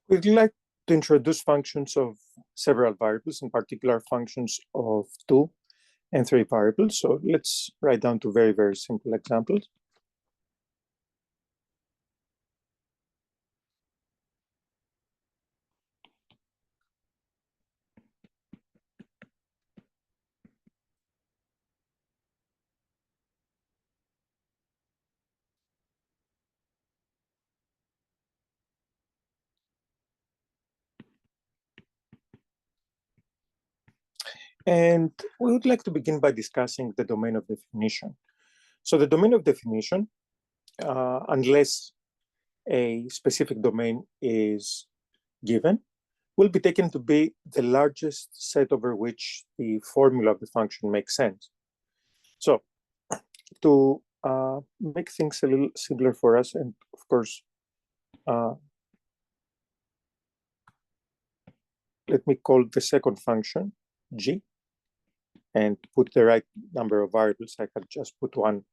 We'd like to introduce functions of several variables, in particular functions of 2 and 3 variables. So let's write down two very, very simple examples. And we would like to begin by discussing the domain of definition. So the domain of definition, unless a specific domain is given, will be taken to be the largest set over which the formula of the function makes sense. So to make things a little simpler for us, and of course, let me call the second function g, and put the right number of variables. I have just put one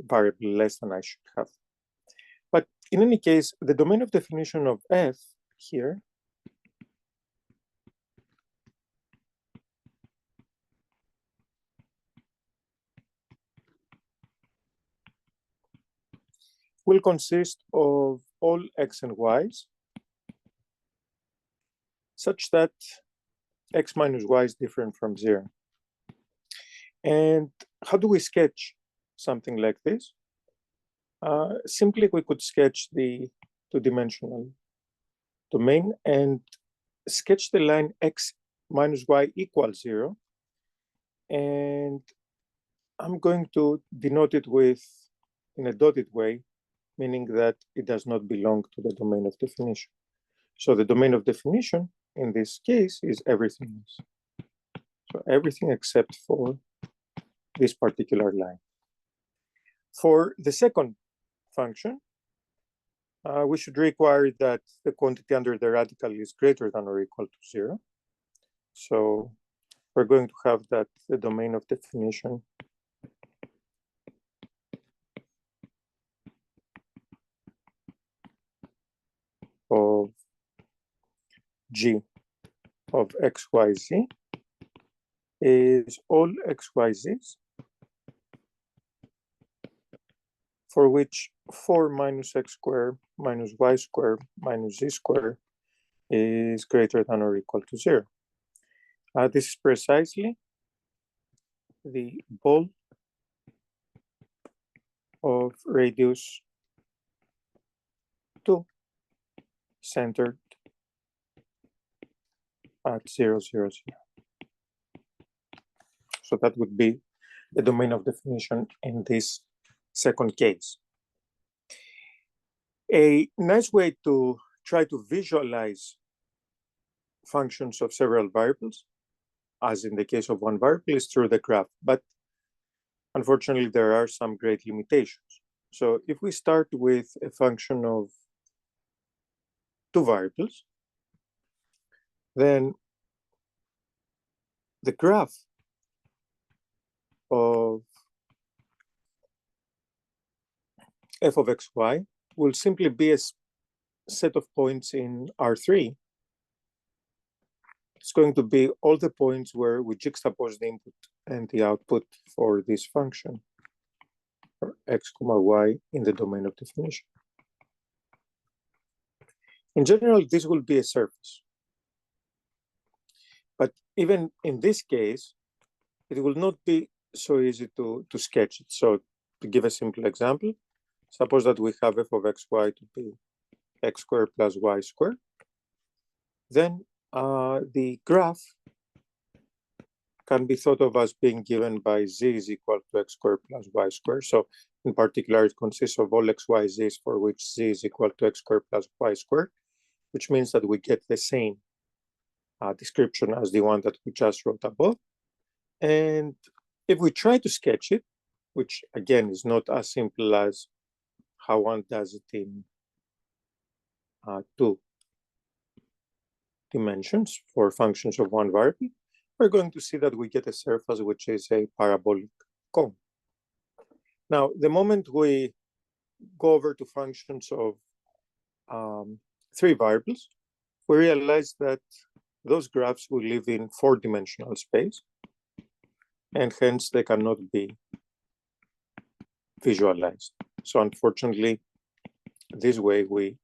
variable less than I should have. But in any case, the domain of definition of f here will consist of all x and y's such that x minus y is different from 0. And how do we sketch something like this? Simply, we could sketch the two-dimensional domain and sketch the line x minus y equals 0. And I'm going to denote it with in a dotted way, meaning that it does not belong to the domain of definition. So the domain of definition in this case is everything else. So everything except for this particular line. For the second function, we should require that the quantity under the radical is greater than or equal to 0. So we're going to have that the domain of definition of g of xyz is all xyz's for which 4 minus x squared minus y squared minus z squared is greater than or equal to 0. This is precisely the ball of radius 2 centered at 0, 0, 0. So that would be the domain of definition in this second case. A nice way to try to visualize functions of several variables, as in the case of one variable, is through the graph. But unfortunately, there are some great limitations. So if we start with a function of 2 variables, then the graph of f of xy will simply be a set of points in R3. It's going to be all the points where we juxtapose the input and the output for this function, for x comma y in the domain of definition. In general, this will be a surface. But even in this case, it will not be so easy to sketch it. So to give a simple example, suppose that we have f of xy to be x squared plus y squared. Then the graph can be thought of as being given by z is equal to x squared plus y squared. So in particular, it consists of all x, y, z's for which z is equal to x squared plus y squared, which means that we get the same description as the one that we just wrote above. And if we try to sketch it, which again is not as simple as how one does it in 2 dimensions for functions of one variable, we're going to see that we get a surface which is a parabolic cone. Now, the moment we go over to functions of 3 variables, we realize that those graphs will live in 4-dimensional space, and hence they cannot be visualized. So unfortunately, this way we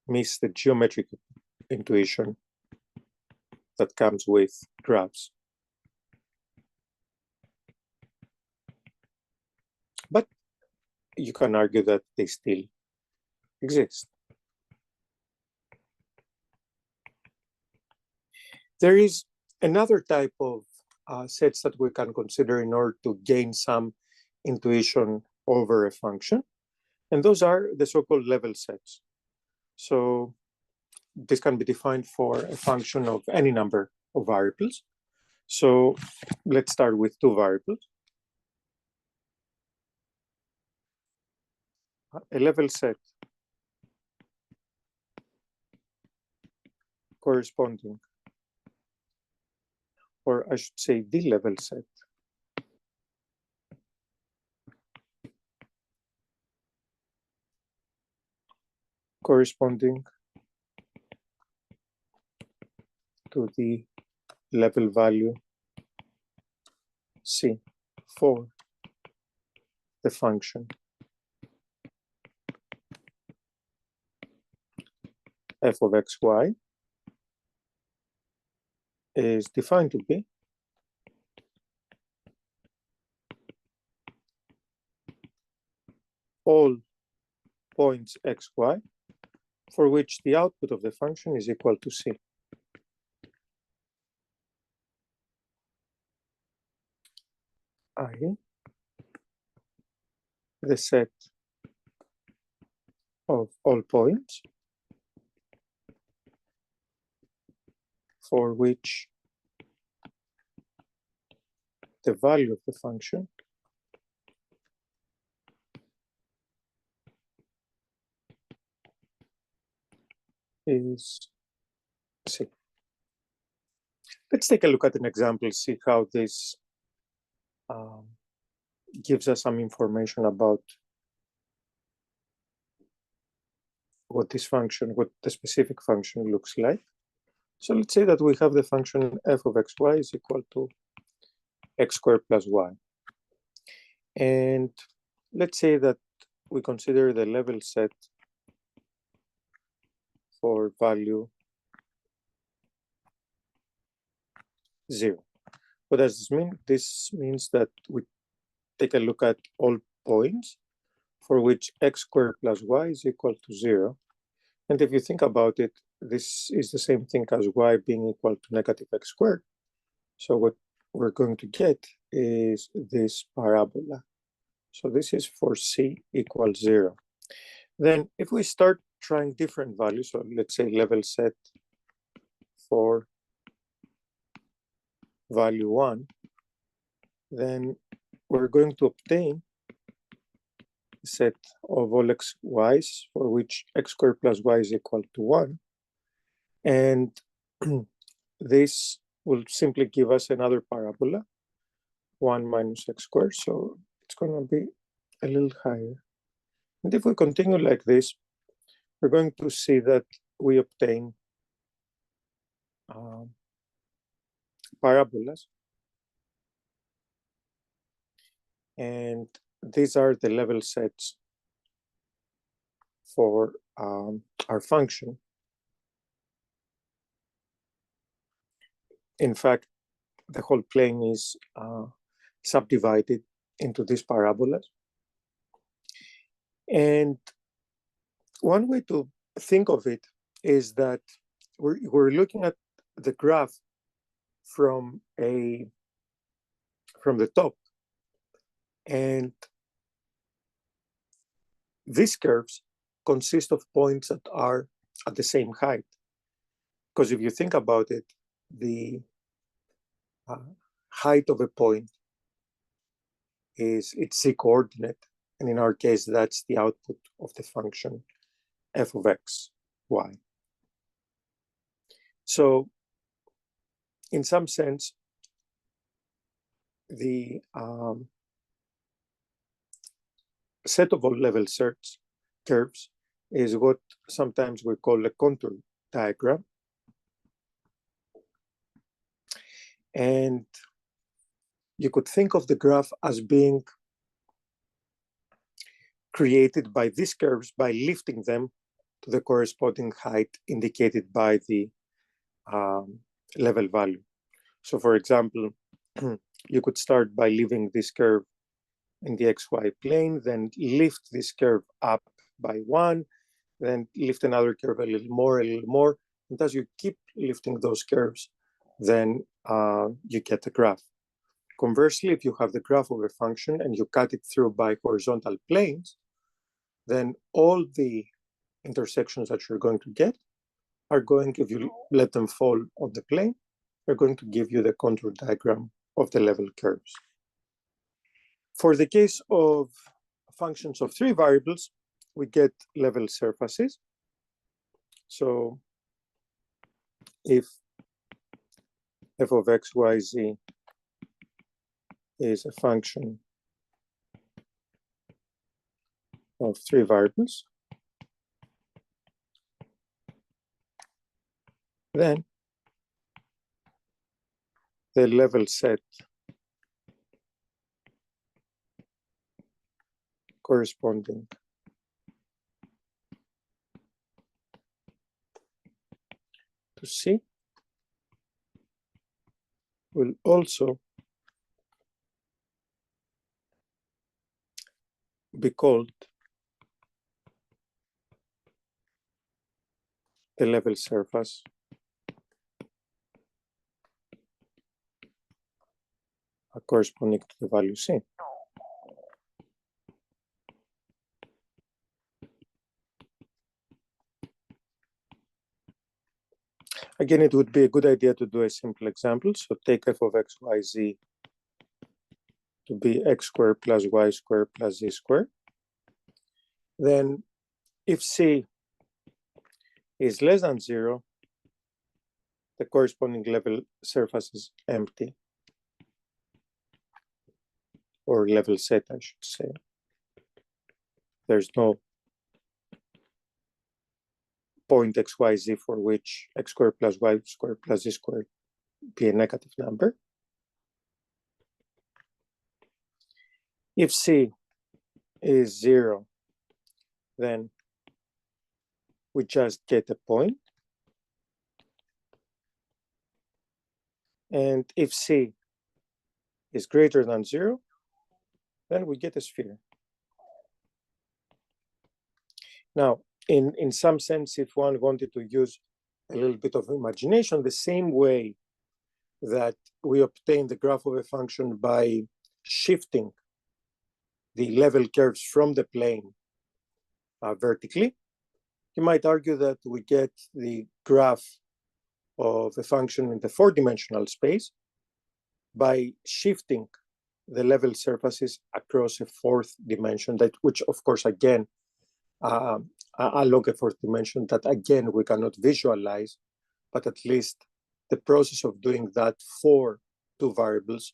miss the geometric intuition that comes with graphs. But you can argue that they still exist. There is another type of sets that we can consider in order to gain some intuition over a function, and those are the so-called level sets. So this can be defined for a function of any number of variables. So let's start with 2 variables. A level set corresponding, or I should say the level set corresponding to the level value C for the function f of xy is defined to be all points xy for which the output of the function is equal to C. I, the set of all points for which the value of the function is C. Let's take a look at an example, see how this gives us some information about what this function, what the specific function looks like. So let's say that we have the function f of xy is equal to x squared plus y. And let's say that we consider the level set for value 0. What does this mean? This means that we take a look at all points for which x squared plus y is equal to 0. And if you think about it, this is the same thing as y being equal to negative x squared. So what we're going to get is this parabola. So this is for C equals 0. Then if we start trying different values, so let's say level set for value 1, then we're going to obtain a set of all xy's for which x squared plus y is equal to 1. And this will simply give us another parabola, 1 minus x squared. So it's going to be a little higher. And if we continue like this, we're going to see that we obtain parabolas. And these are the level sets for our function. In fact, the whole plane is subdivided into these parabolas. And one way to think of it is that we're looking at the graph from the top, and these curves consist of points that are at the same height. Because if you think about it, the height of a point is its z coordinate, and in our case, that's the output of the function f of x, y. So in some sense, the set of all level sets curves is what sometimes we call a contour diagram. And you could think of the graph as being created by these curves by lifting them to the corresponding height indicated by the level value. So for example, you could start by leaving this curve in the XY plane, then lift this curve up by 1, then lift another curve a little more. And as you keep lifting those curves, then you get a graph. Conversely, if you have the graph of a function and you cut it through by horizontal planes, then all the intersections that you're going to get are going, if you let them fall on the plane, are going to give you the contour diagram of the level curves. For the case of functions of 3 variables, we get level surfaces. So if f of x, y, z is a function of 3 variables, then the level set corresponding to C will also be called the level surface corresponding to the value C. Again, it would be a good idea to do a simple example. So take f of x, y, z to be x squared plus y squared plus z squared. Then if C is less than 0, the corresponding level surface is empty, or level set, I should say. There's no point x, y, z for which x squared plus y squared plus z squared be a negative number. If C is 0, then we just get a point. And if C is greater than 0, then we get a sphere. Now, in some sense, if one wanted to use a little bit of imagination, the same way that we obtain the graph of a function by shifting the level curves from the plane vertically, you might argue that we get the graph of a function in the 4-dimensional space by shifting the level surfaces across a 4th dimension, that which of course again along a 4th dimension that again we cannot visualize, but at least the process of doing that for 2 variables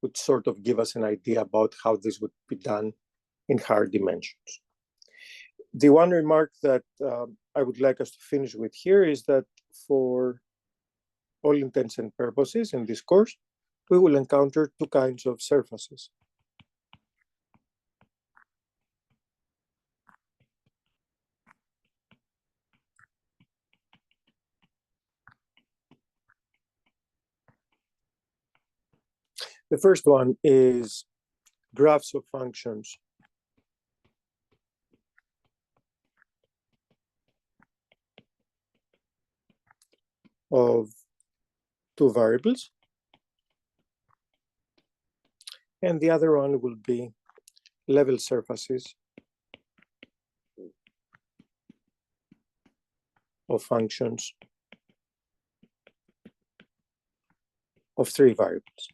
would sort of give us an idea about how this would be done in higher dimensions. The one remark that I would like us to finish with here is that for all intents and purposes in this course, we will encounter 2 kinds of surfaces. The first one is graphs of functions of 2 variables. And the other one will be level surfaces of functions of 3 variables.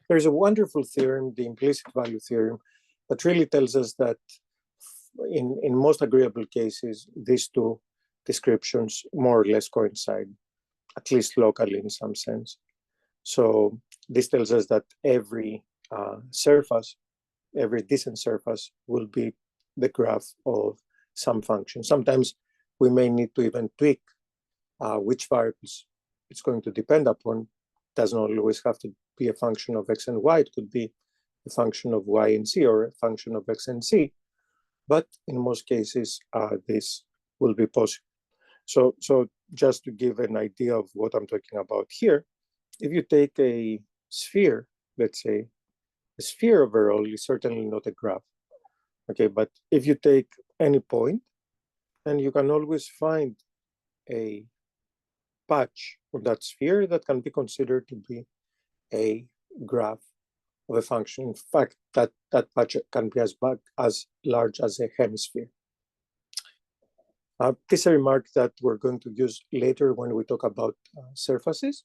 There's a wonderful theorem, the implicit value theorem, that really tells us that in most agreeable cases, these 2 descriptions more or less coincide, at least locally in some sense. So this tells us that every surface, every decent surface will be the graph of some function. Sometimes we may need to even tweak which variables it's going to depend upon. It doesn't always have to be a function of x and y. It could be a function of y and z, or a function of x and z. But in most cases, this will be possible. So just to give an idea of what I'm talking about here, if you take a sphere, let's say, a sphere overall is certainly not a graph. Okay, but if you take any point, then you can always find a patch of that sphere that can be considered to be a graph of a function. In fact, that patch can be as large as a hemisphere. This is a remark that we're going to use later when we talk about surfaces,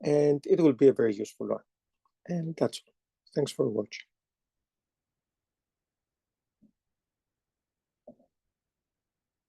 and it will be a very useful one. And that's all. Thanks for watching.